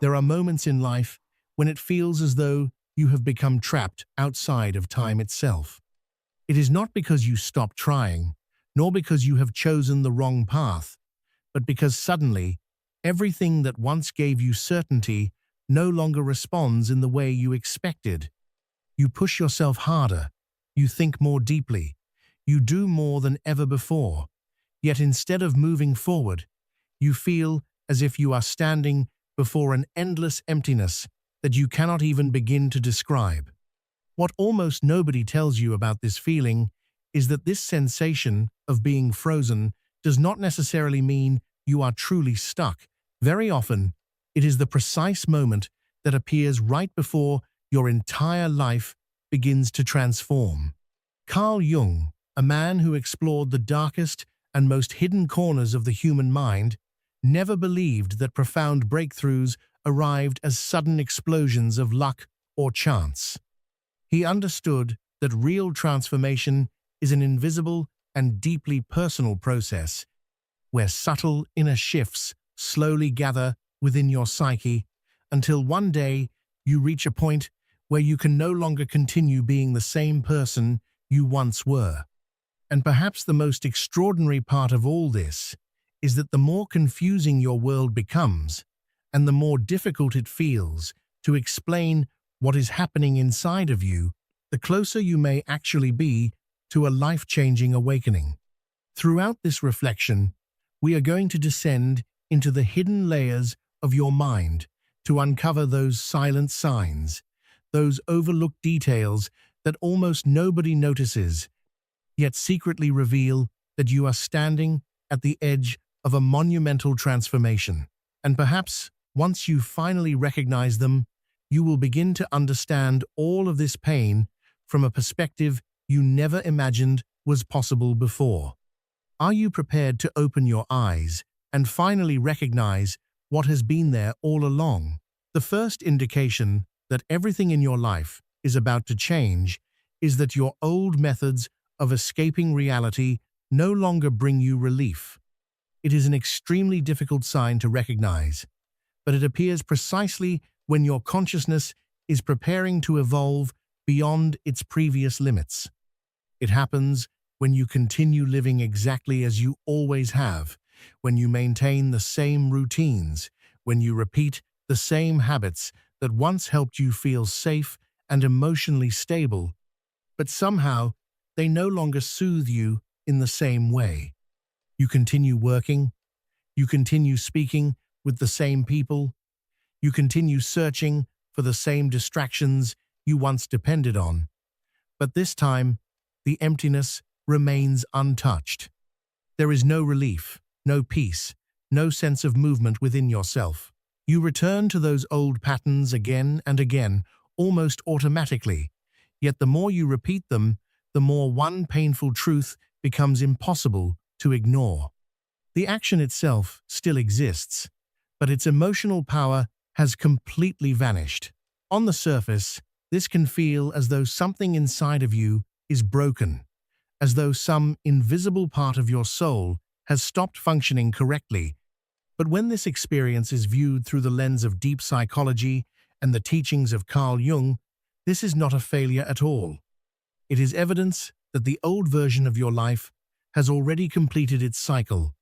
There are moments in life when it feels as though you have become trapped outside of time itself. It is not because you stop trying, nor because you have chosen the wrong path, but because suddenly, everything that once gave you certainty no longer responds in the way you expected. You push yourself harder, you think more deeply, you do more than ever before, yet instead of moving forward, you feel as if you are standing before an endless emptiness that you cannot even begin to describe. What almost nobody tells you about this feeling is that this sensation of being frozen does not necessarily mean you are truly stuck. Very often, it is the precise moment that appears right before your entire life begins to transform. Carl Jung, a man who explored the darkest and most hidden corners of the human mind, never believed that profound breakthroughs arrived as sudden explosions of luck or chance. He understood that real transformation is an invisible and deeply personal process, where subtle inner shifts slowly gather within your psyche until one day you reach a point where you can no longer continue being the same person you once were. And perhaps the most extraordinary part of all this is that the more confusing your world becomes, and the more difficult it feels to explain what is happening inside of you, the closer you may actually be to a life-changing awakening. Throughout this reflection, we are going to descend into the hidden layers of your mind to uncover those silent signs, those overlooked details that almost nobody notices, yet secretly reveal that you are standing at the edge of a monumental transformation. And perhaps, once you finally recognize them, you will begin to understand all of this pain from a perspective you never imagined was possible before. Are you prepared to open your eyes and finally recognize what has been there all along? The first indication that everything in your life is about to change is that your old methods of escaping reality no longer bring you relief. It is an extremely difficult sign to recognize, but it appears precisely when your consciousness is preparing to evolve beyond its previous limits. It happens when you continue living exactly as you always have, when you maintain the same routines, when you repeat the same habits that once helped you feel safe and emotionally stable, but somehow they no longer soothe you in the same way. You continue working, you continue speaking with the same people, you continue searching for the same distractions you once depended on, but this time, the emptiness remains untouched. There is no relief, no peace, no sense of movement within yourself. You return to those old patterns again and again, almost automatically, yet the more you repeat them, the more one painful truth becomes impossible to ignore. The action itself still exists, but its emotional power has completely vanished. On the surface, this can feel as though something inside of you is broken, as though some invisible part of your soul has stopped functioning correctly. But when this experience is viewed through the lens of deep psychology and the teachings of Carl Jung, this is not a failure at all. It is evidence that the old version of your life has already completed its cycle,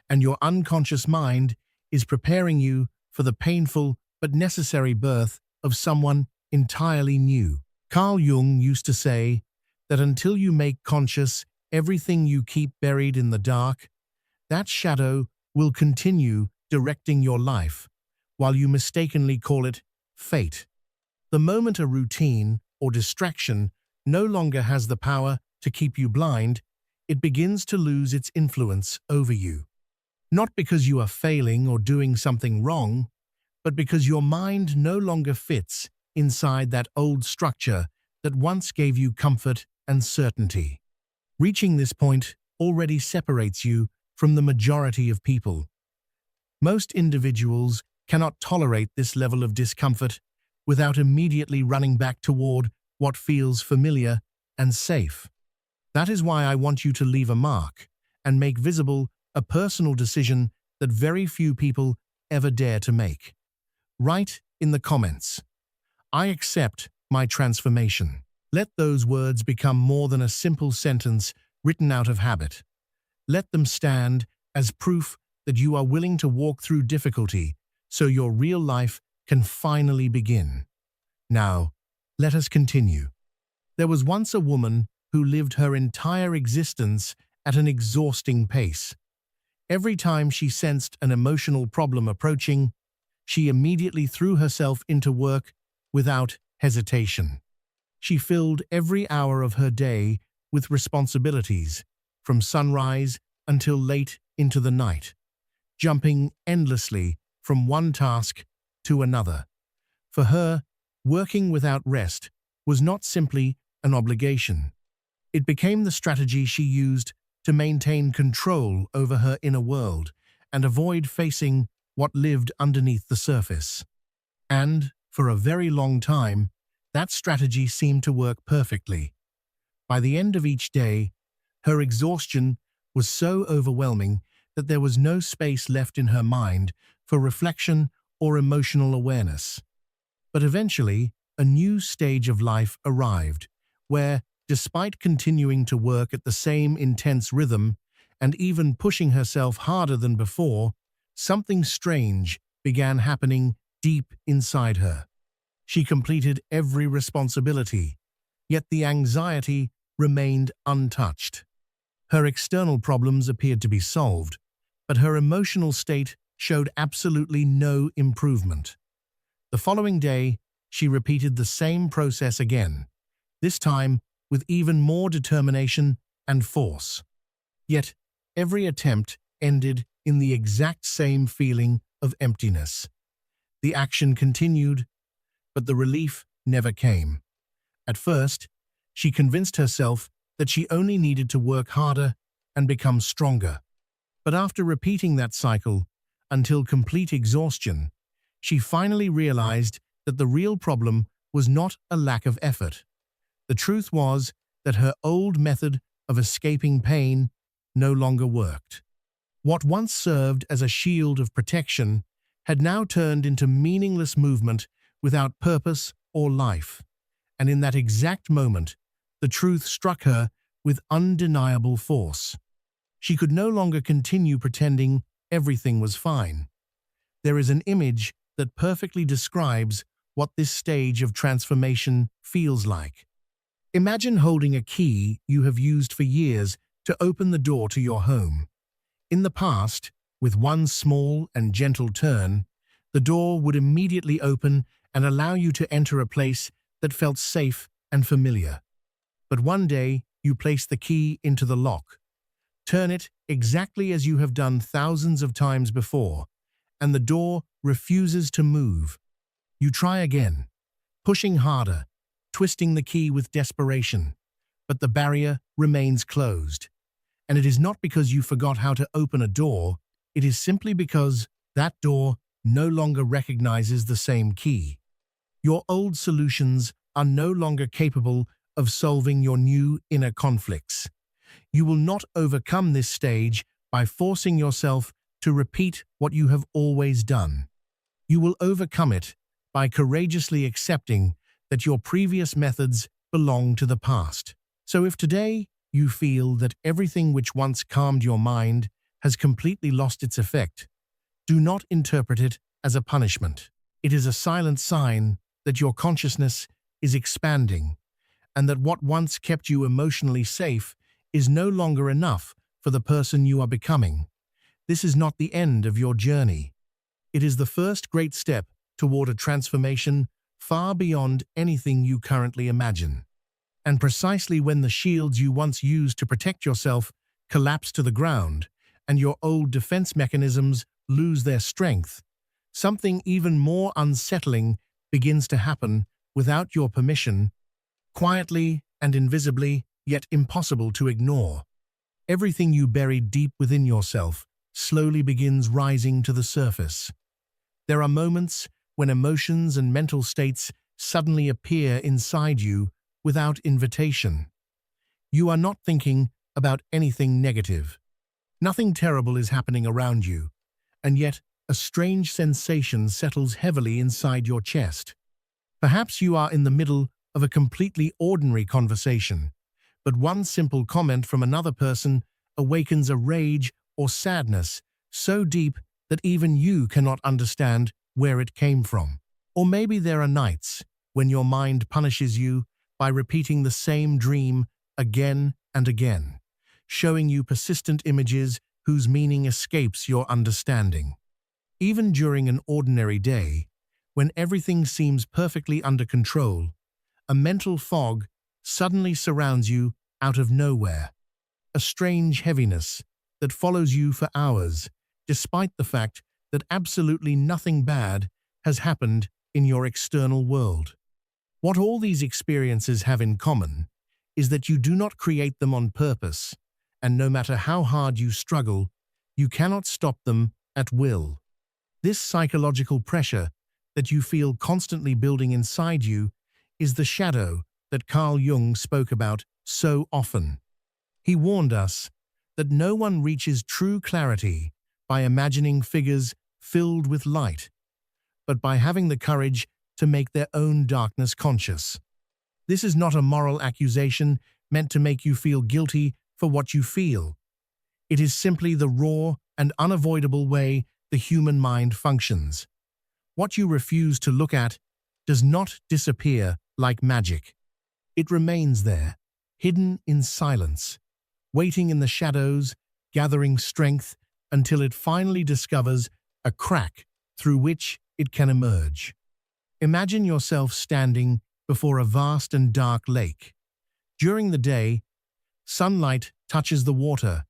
and your unconscious mind is preparing you for the painful but necessary birth of someone entirely new. Carl Jung used to say that until you make conscious everything you keep buried in the dark, that shadow will continue directing your life, while you mistakenly call it fate. The moment a routine or distraction no longer has the power to keep you blind, it begins to lose its influence over you. Not because you are failing or doing something wrong, but because your mind no longer fits inside that old structure that once gave you comfort and certainty. Reaching this point already separates you from the majority of people. Most individuals cannot tolerate this level of discomfort without immediately running back toward what feels familiar and safe. That is why I want you to leave a mark and make visible a personal decision that very few people ever dare to make. Write in the comments, "I accept my transformation." Let those words become more than a simple sentence written out of habit. Let them stand as proof that you are willing to walk through difficulty so your real life can finally begin. Now, let us continue. There was once a woman who lived her entire existence at an exhausting pace. Every time she sensed an emotional problem approaching, she immediately threw herself into work without hesitation. She filled every hour of her day with responsibilities, from sunrise until late into the night, jumping endlessly from one task to another. For her, working without rest was not simply an obligation. It became the strategy she used to maintain control over her inner world and avoid facing what lived underneath the surface. And, for a very long time, that strategy seemed to work perfectly. By the end of each day, her exhaustion was so overwhelming that there was no space left in her mind for reflection or emotional awareness. But eventually, a new stage of life arrived, where, despite continuing to work at the same intense rhythm and even pushing herself harder than before, something strange began happening deep inside her. She completed every responsibility, yet the anxiety remained untouched. Her external problems appeared to be solved, but her emotional state showed absolutely no improvement. The following day, she repeated the same process again, this time with even more determination and force. Yet, every attempt ended in the exact same feeling of emptiness. The action continued, but the relief never came. At first, she convinced herself that she only needed to work harder and become stronger. But after repeating that cycle until complete exhaustion, she finally realized that the real problem was not a lack of effort. The truth was that her old method of escaping pain no longer worked. What once served as a shield of protection had now turned into meaningless movement without purpose or life. And in that exact moment, the truth struck her with undeniable force. She could no longer continue pretending everything was fine. There is an image that perfectly describes what this stage of transformation feels like. Imagine holding a key you have used for years to open the door to your home. In the past, with one small and gentle turn, the door would immediately open and allow you to enter a place that felt safe and familiar. But one day, you place the key into the lock. Turn it exactly as you have done thousands of times before, and the door refuses to move. You try again, pushing harder, twisting the key with desperation, but the barrier remains closed. And it is not because you forgot how to open a door, it is simply because that door no longer recognizes the same key. Your old solutions are no longer capable of solving your new inner conflicts. You will not overcome this stage by forcing yourself to repeat what you have always done. You will overcome it by courageously accepting that your previous methods belong to the past. So if today you feel that everything which once calmed your mind has completely lost its effect, do not interpret it as a punishment. It is a silent sign that your consciousness is expanding, and that what once kept you emotionally safe is no longer enough for the person you are becoming. This is not the end of your journey. It is the first great step toward a transformation far beyond anything you currently imagine. And precisely when the shields you once used to protect yourself collapse to the ground, and your old defense mechanisms lose their strength, something even more unsettling begins to happen without your permission, quietly and invisibly, yet impossible to ignore. Everything you buried deep within yourself slowly begins rising to the surface. There are moments when emotions and mental states suddenly appear inside you without invitation. You are not thinking about anything negative. Nothing terrible is happening around you, and yet a strange sensation settles heavily inside your chest. Perhaps you are in the middle of a completely ordinary conversation, but one simple comment from another person awakens a rage or sadness so deep that even you cannot understand where it came from. Or maybe there are nights when your mind punishes you by repeating the same dream again and again, showing you persistent images whose meaning escapes your understanding. Even during an ordinary day, when everything seems perfectly under control, a mental fog suddenly surrounds you out of nowhere, a strange heaviness that follows you for hours, despite the fact that absolutely nothing bad has happened in your external world. What all these experiences have in common is that you do not create them on purpose, and no matter how hard you struggle, you cannot stop them at will. This psychological pressure that you feel constantly building inside you is the shadow that Carl Jung spoke about so often. He warned us that no one reaches true clarity by imagining figures filled with light, but by having the courage to make their own darkness conscious. This is not a moral accusation meant to make you feel guilty for what you feel. It is simply the raw and unavoidable way the human mind functions. What you refuse to look at does not disappear like magic. It remains there, hidden in silence, waiting in the shadows, gathering strength until it finally discovers a crack through which it can emerge. Imagine yourself standing before a vast and dark lake. During the day, sunlight touches the water,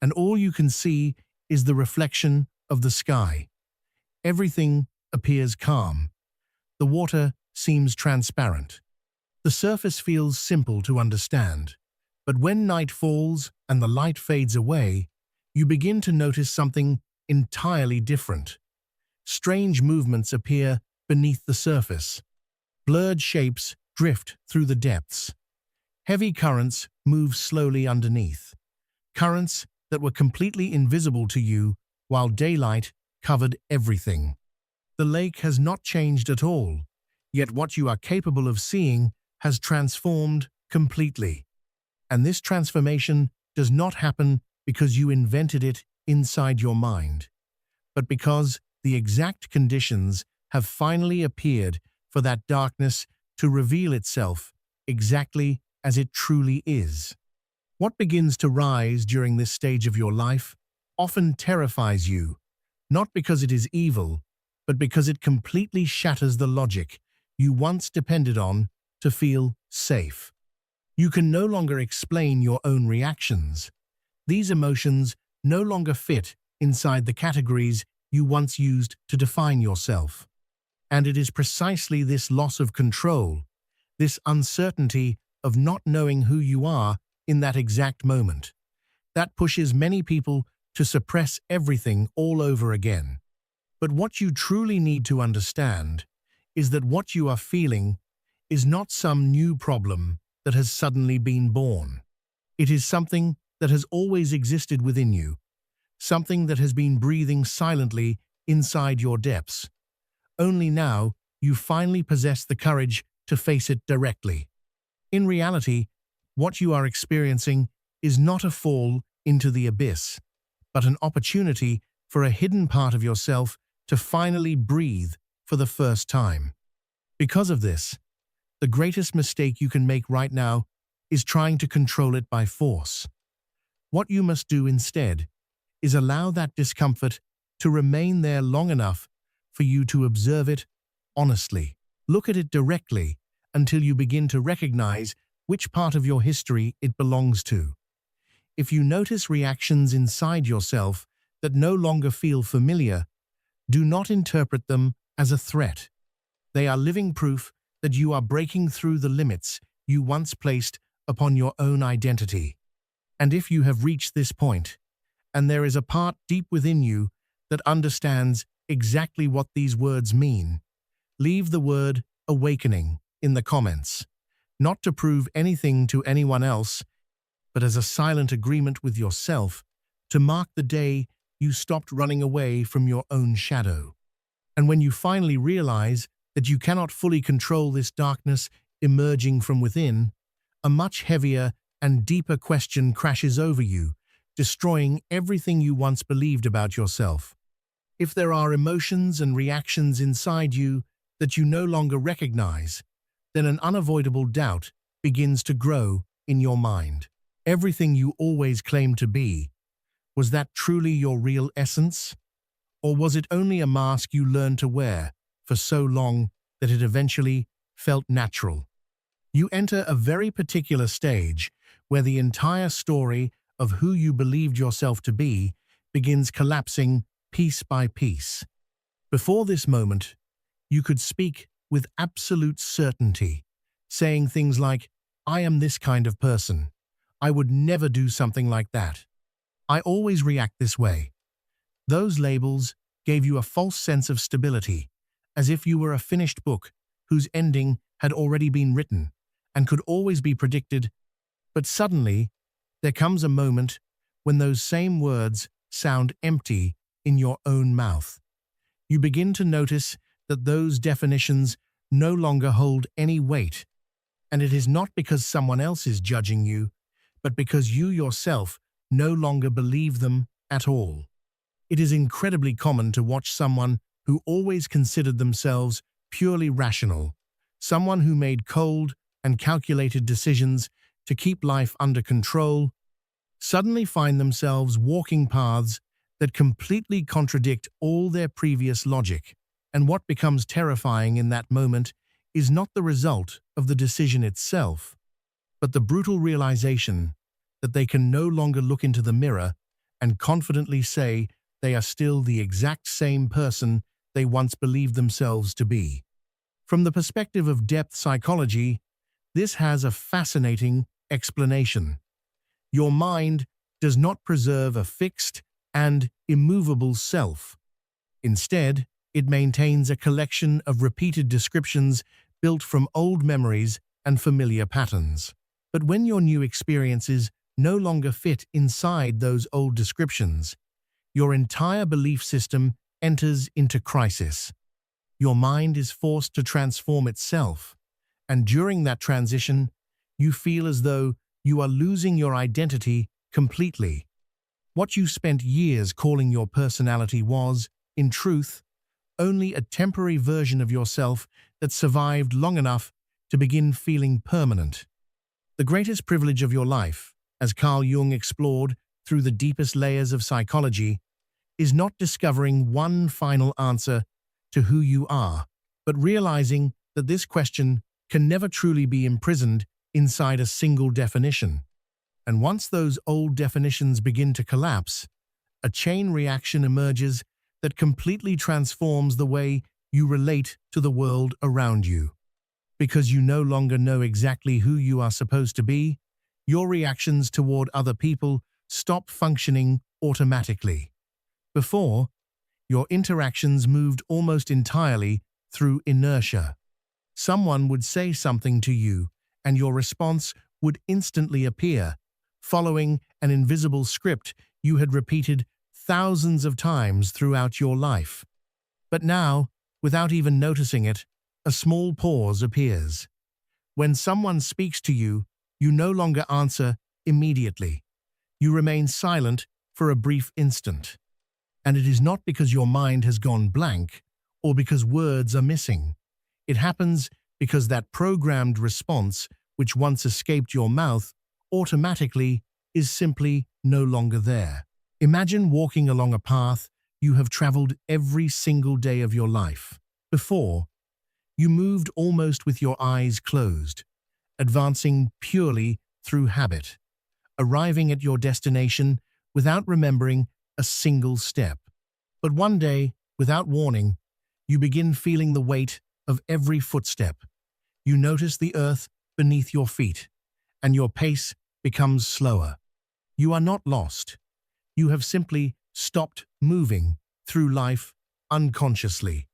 and all you can see is the reflection of the sky. Everything appears calm. The water seems transparent. The surface feels simple to understand, but when night falls and the light fades away, you begin to notice something entirely different. Strange movements appear beneath the surface. Blurred shapes drift through the depths. Heavy currents move slowly underneath. Currents that were completely invisible to you while daylight covered everything. The lake has not changed at all, yet what you are capable of seeing has transformed completely. And this transformation does not happen because you invented it inside your mind, but because the exact conditions have finally appeared for that darkness to reveal itself exactly as it truly is. What begins to rise during this stage of your life often terrifies you, not because it is evil, but because it completely shatters the logic you once depended on to feel safe. You can no longer explain your own reactions. These emotions no longer fit inside the categories you once used to define yourself. And it is precisely this loss of control, this uncertainty of not knowing who you are in that exact moment, that pushes many people to suppress everything all over again. But what you truly need to understand is that what you are feeling is not some new problem that has suddenly been born. It is something that has always existed within you, something that has been breathing silently inside your depths. Only now you finally possess the courage to face it directly. In reality, what you are experiencing is not a fall into the abyss, but an opportunity for a hidden part of yourself to finally breathe for the first time. Because of this, the greatest mistake you can make right now is trying to control it by force. What you must do instead is allow that discomfort to remain there long enough for you to observe it honestly. Look at it directly until you begin to recognize which part of your history it belongs to. If you notice reactions inside yourself that no longer feel familiar, do not interpret them as a threat. They are living proof that you are breaking through the limits you once placed upon your own identity. And if you have reached this point, and there is a part deep within you that understands exactly what these words mean, leave the word awakening in the comments, not to prove anything to anyone else, but as a silent agreement with yourself to mark the day you stopped running away from your own shadow. And when you finally realize that you cannot fully control this darkness emerging from within, a much heavier and deeper question crashes over you, destroying everything you once believed about yourself. If there are emotions and reactions inside you that you no longer recognize, then an unavoidable doubt begins to grow in your mind. Everything you always claimed to be, was that truly your real essence? Or was it only a mask you learned to wear for so long that it eventually felt natural? You enter a very particular stage where the entire story of who you believed yourself to be begins collapsing piece by piece. Before this moment, you could speak with absolute certainty, saying things like, "I am this kind of person. I would never do something like that. I always react this way." Those labels gave you a false sense of stability, as if you were a finished book whose ending had already been written and could always be predicted. But suddenly, there comes a moment when those same words sound empty in your own mouth. You begin to notice that those definitions no longer hold any weight, and it is not because someone else is judging you, but because you yourself no longer believe them at all. It is incredibly common to watch someone who always considered themselves purely rational, someone who made cold and calculated decisions to keep life under control, suddenly find themselves walking paths that completely contradict all their previous logic. And what becomes terrifying in that moment is not the result of the decision itself, but the brutal realization that they can no longer look into the mirror and confidently say they are still the exact same person they once believed themselves to be. From the perspective of depth psychology, this has a fascinating explanation. Your mind does not preserve a fixed and immovable self. Instead, it maintains a collection of repeated descriptions built from old memories and familiar patterns. But when your new experiences no longer fit inside those old descriptions, your entire belief system enters into crisis. Your mind is forced to transform itself, and during that transition, you feel as though you are losing your identity completely. What you spent years calling your personality was, in truth, only a temporary version of yourself that survived long enough to begin feeling permanent. The greatest privilege of your life, as Carl Jung explored through the deepest layers of psychology, is not discovering one final answer to who you are, but realizing that this question can never truly be imprisoned inside a single definition. And once those old definitions begin to collapse, a chain reaction emerges that completely transforms the way you relate to the world around you. Because you no longer know exactly who you are supposed to be, your reactions toward other people stop functioning automatically. Before, your interactions moved almost entirely through inertia. Someone would say something to you, and your response would instantly appear, following an invisible script you had repeated thousands of times throughout your life. But now, without even noticing it, a small pause appears. When someone speaks to you, you no longer answer immediately. You remain silent for a brief instant. And it is not because your mind has gone blank or because words are missing. It happens because that programmed response, which once escaped your mouth, automatically is simply no longer there. Imagine walking along a path you have traveled every single day of your life. Before, you moved almost with your eyes closed, advancing purely through habit, arriving at your destination without remembering a single step. But one day, without warning, you begin feeling the weight of every footstep. You notice the earth beneath your feet, and your pace becomes slower. You are not lost. You have simply stopped moving through life unconsciously.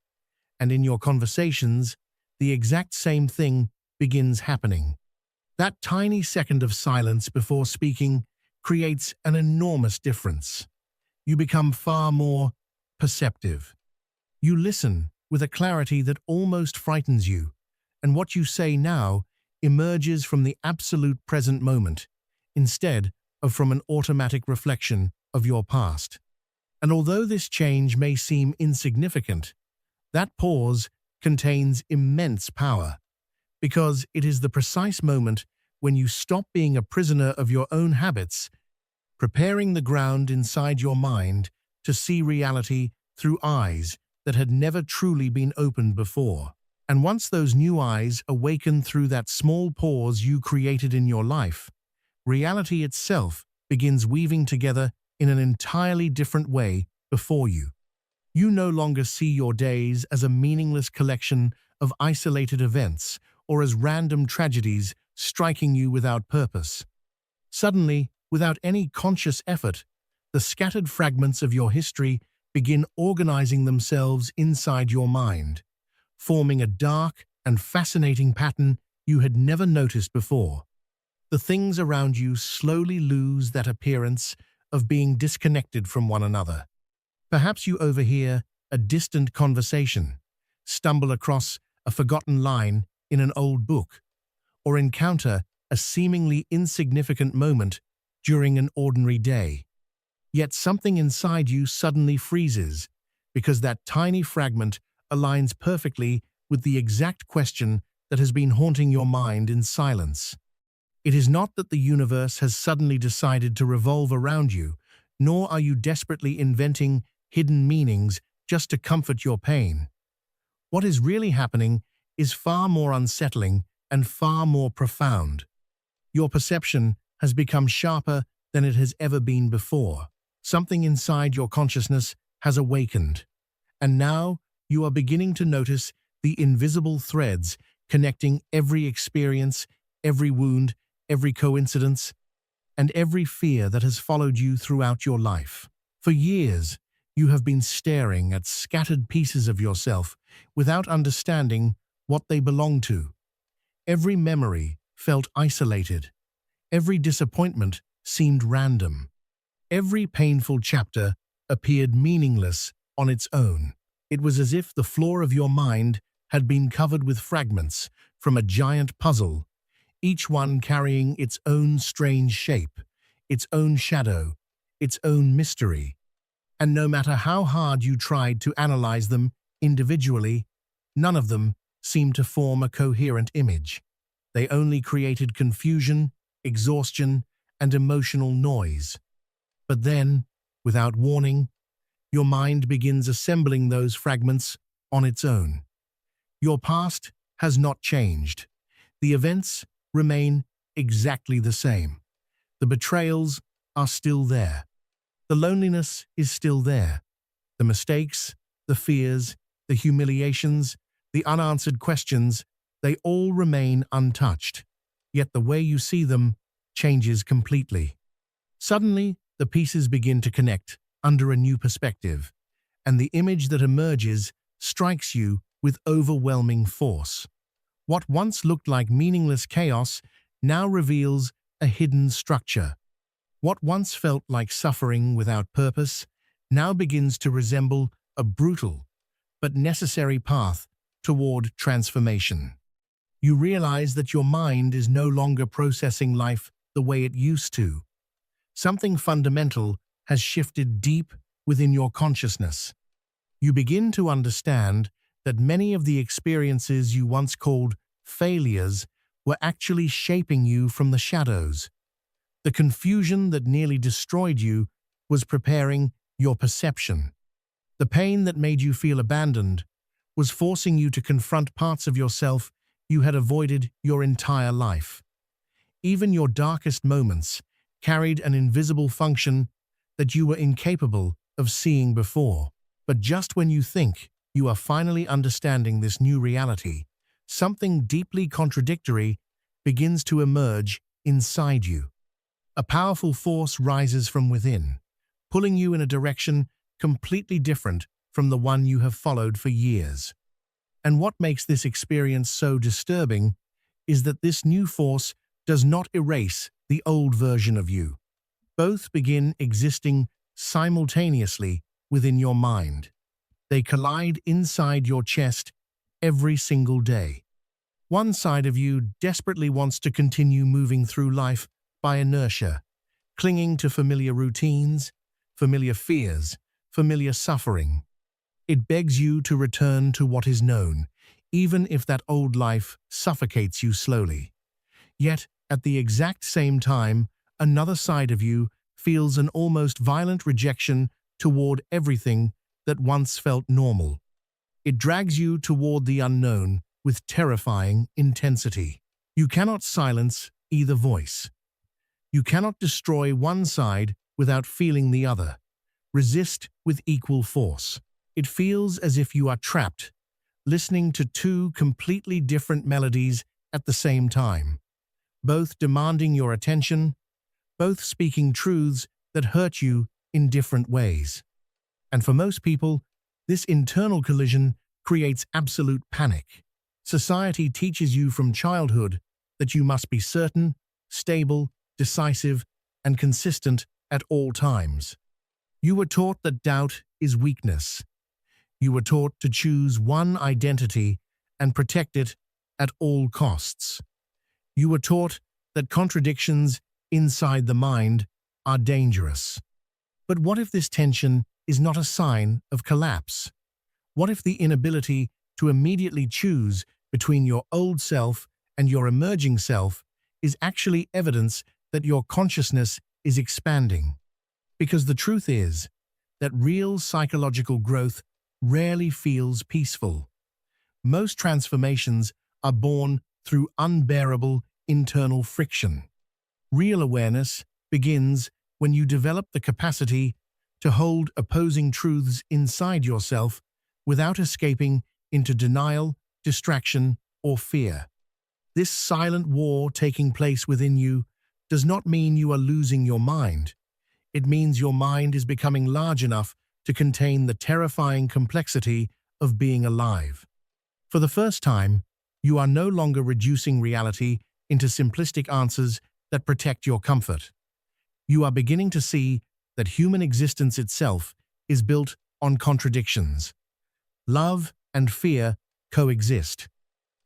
And in your conversations, the exact same thing begins happening. That tiny second of silence before speaking creates an enormous difference. You become far more perceptive. You listen with a clarity that almost frightens you, and what you say now emerges from the absolute present moment, instead of from an automatic reflection of your past. And although this change may seem insignificant, that pause contains immense power, because it is the precise moment when you stop being a prisoner of your own habits, preparing the ground inside your mind to see reality through eyes that had never truly been opened before. And once those new eyes awaken through that small pause you created in your life, reality itself begins weaving together in an entirely different way before you. You no longer see your days as a meaningless collection of isolated events or as random tragedies striking you without purpose. Suddenly, without any conscious effort, the scattered fragments of your history begin organizing themselves inside your mind, forming a dark and fascinating pattern you had never noticed before. The things around you slowly lose that appearance of being disconnected from one another. Perhaps you overhear a distant conversation, stumble across a forgotten line in an old book, or encounter a seemingly insignificant moment during an ordinary day. Yet something inside you suddenly freezes, because that tiny fragment aligns perfectly with the exact question that has been haunting your mind in silence. It is not that the universe has suddenly decided to revolve around you, nor are you desperately inventing hidden meanings just to comfort your pain. What is really happening is far more unsettling and far more profound. Your perception has become sharper than it has ever been before. Something inside your consciousness has awakened, and now you are beginning to notice the invisible threads connecting every experience, every wound, every coincidence, and every fear that has followed you throughout your life. For years, you have been staring at scattered pieces of yourself without understanding what they belong to. Every memory felt isolated. Every disappointment seemed random. Every painful chapter appeared meaningless on its own. It was as if the floor of your mind had been covered with fragments from a giant puzzle, each one carrying its own strange shape, its own shadow, its own mystery. And no matter how hard you tried to analyze them individually, none of them seemed to form a coherent image. They only created confusion, exhaustion, and emotional noise. But then, without warning, your mind begins assembling those fragments on its own. Your past has not changed. The events remain exactly the same. The betrayals are still there. The loneliness is still there. The mistakes, the fears, the humiliations, the unanswered questions, they all remain untouched. Yet the way you see them changes completely. Suddenly, the pieces begin to connect under a new perspective, and the image that emerges strikes you with overwhelming force. What once looked like meaningless chaos now reveals a hidden structure. What once felt like suffering without purpose now begins to resemble a brutal but necessary path toward transformation. You realize that your mind is no longer processing life the way it used to. Something fundamental has shifted deep within your consciousness. You begin to understand that many of the experiences you once called failures were actually shaping you from the shadows. The confusion that nearly destroyed you was preparing your perception. The pain that made you feel abandoned was forcing you to confront parts of yourself you had avoided your entire life. Even your darkest moments carried an invisible function that you were incapable of seeing before. But just when you think you are finally understanding this new reality, something deeply contradictory begins to emerge inside you. A powerful force rises from within, pulling you in a direction completely different from the one you have followed for years. And what makes this experience so disturbing is that this new force does not erase the old version of you. Both begin existing simultaneously within your mind. They collide inside your chest every single day. One side of you desperately wants to continue moving through life by inertia, clinging to familiar routines, familiar fears, familiar suffering. It begs you to return to what is known, even if that old life suffocates you slowly. Yet, at the exact same time, another side of you feels an almost violent rejection toward everything that once felt normal. It drags you toward the unknown with terrifying intensity. You cannot silence either voice. You cannot destroy one side without feeling the other. Resist with equal force. It feels as if you are trapped, listening to two completely different melodies at the same time, both demanding your attention, both speaking truths that hurt you in different ways. And for most people, this internal collision creates absolute panic. Society teaches you from childhood that you must be certain, stable, decisive, and consistent at all times. You were taught that doubt is weakness. You were taught to choose one identity and protect it at all costs. You were taught that contradictions inside the mind are dangerous. But what if this tension is not a sign of collapse? What if the inability to immediately choose between your old self and your emerging self is actually evidence that your consciousness is expanding? Because the truth is that real psychological growth rarely feels peaceful. Most transformations are born through unbearable internal friction. Real awareness begins when you develop the capacity to hold opposing truths inside yourself without escaping into denial, distraction, or fear. This silent war taking place within you does not mean you are losing your mind. It means your mind is becoming large enough to contain the terrifying complexity of being alive. For the first time, you are no longer reducing reality into simplistic answers that protect your comfort. You are beginning to see that human existence itself is built on contradictions. Love and fear coexist.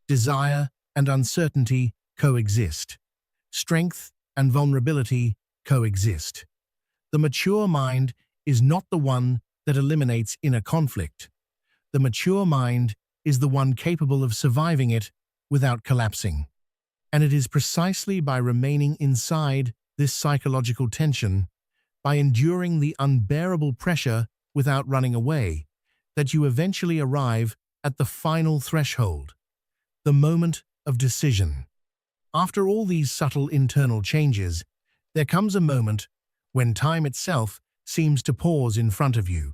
Desire and uncertainty coexist. Strength and vulnerability coexist. The mature mind is not the one that eliminates inner conflict. The mature mind is the one capable of surviving it without collapsing. And it is precisely by remaining inside this psychological tension, by enduring the unbearable pressure without running away, that you eventually arrive at the final threshold, the moment of decision. After all these subtle internal changes, there comes a moment when time itself seems to pause in front of you.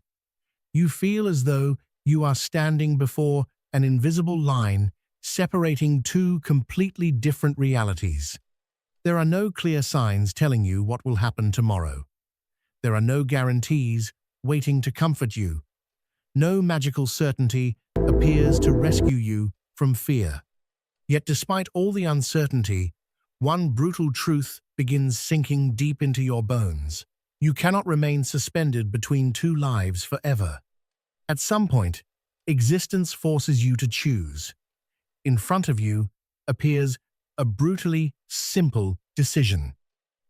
You feel as though you are standing before an invisible line separating two completely different realities. There are no clear signs telling you what will happen tomorrow. There are no guarantees waiting to comfort you. No magical certainty appears to rescue you from fear. Yet despite all the uncertainty, one brutal truth begins sinking deep into your bones. You cannot remain suspended between two lives forever. At some point, existence forces you to choose. In front of you appears a brutally simple decision.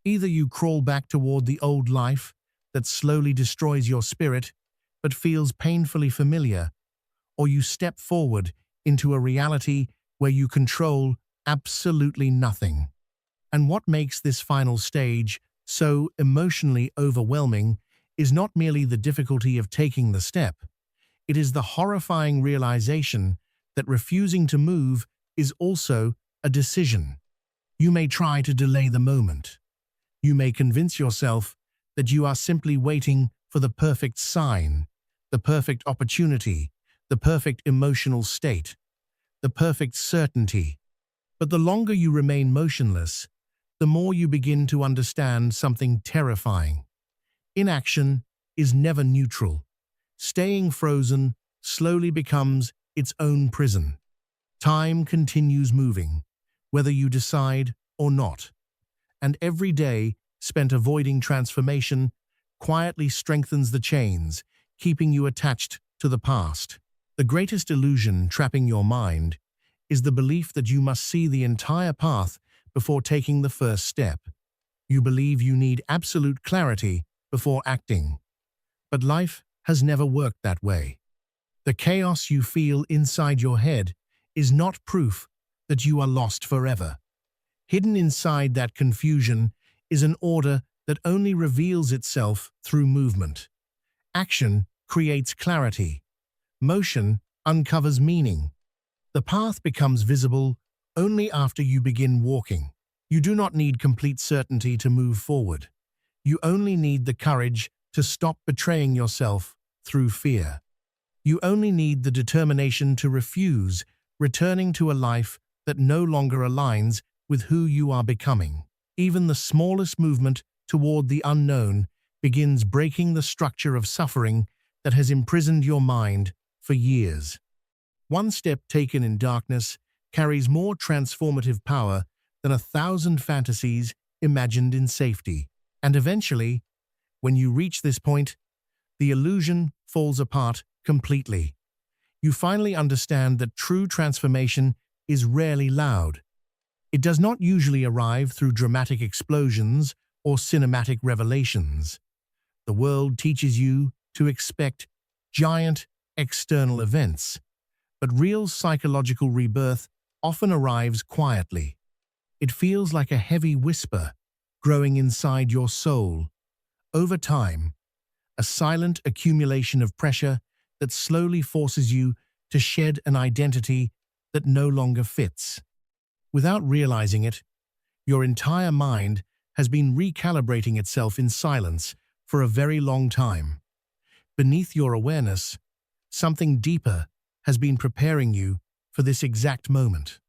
Either you crawl back toward the old life that slowly destroys your spirit but feels painfully familiar, or you step forward into a reality where you control absolutely nothing. And what makes this final stage so emotionally overwhelming is not merely the difficulty of taking the step. It is the horrifying realization that refusing to move is also a decision. You may try to delay the moment. You may convince yourself that you are simply waiting for the perfect sign, the perfect opportunity, the perfect emotional state, the perfect certainty. But the longer you remain motionless, the more you begin to understand something terrifying. Inaction is never neutral. Staying frozen slowly becomes its own prison. Time continues moving, whether you decide or not. And every day spent avoiding transformation quietly strengthens the chains, keeping you attached to the past. The greatest illusion trapping your mind is the belief that you must see the entire path before taking the first step. You believe you need absolute clarity before acting. But life has never worked that way. The chaos you feel inside your head is not proof that you are lost forever. Hidden inside that confusion is an order that only reveals itself through movement. Action creates clarity. Motion uncovers meaning. The path becomes visible only after you begin walking. You do not need complete certainty to move forward. You only need the courage to stop betraying yourself through fear. You only need the determination to refuse returning to a life that no longer aligns with who you are becoming. Even the smallest movement toward the unknown begins breaking the structure of suffering that has imprisoned your mind for years. One step taken in darkness carries more transformative power than 1,000 fantasies imagined in safety. And eventually, when you reach this point, the illusion falls apart completely. You finally understand that true transformation is rarely loud. It does not usually arrive through dramatic explosions or cinematic revelations. The world teaches you to expect giant external events, but real psychological rebirth often arrives quietly. It feels like a heavy whisper growing inside your soul. Over time, a silent accumulation of pressure that slowly forces you to shed an identity that no longer fits. Without realizing it, your entire mind has been recalibrating itself in silence for a very long time. Beneath your awareness, something deeper has been preparing you for this exact moment.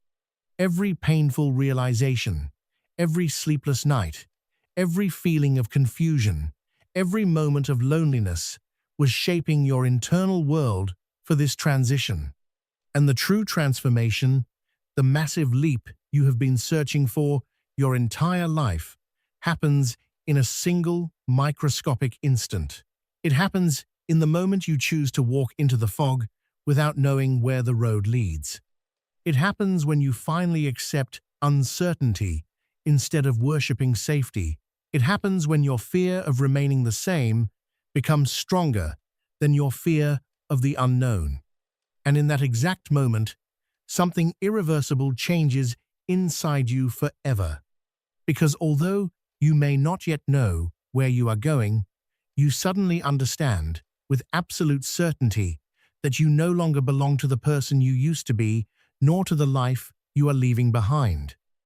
Every painful realization, every sleepless night, every feeling of confusion, every moment of loneliness was shaping your internal world for this transition. And the true transformation, the massive leap you have been searching for your entire life, happens in a single microscopic instant. It happens in the moment you choose to walk into the fog without knowing where the road leads. It happens when you finally accept uncertainty instead of worshipping safety. It happens when your fear of remaining the same becomes stronger than your fear of the unknown. And in that exact moment, something irreversible changes inside you forever. Because although you may not yet know where you are going, you suddenly understand with absolute certainty that you no longer belong to the person you used to be, nor to the life you are leaving behind.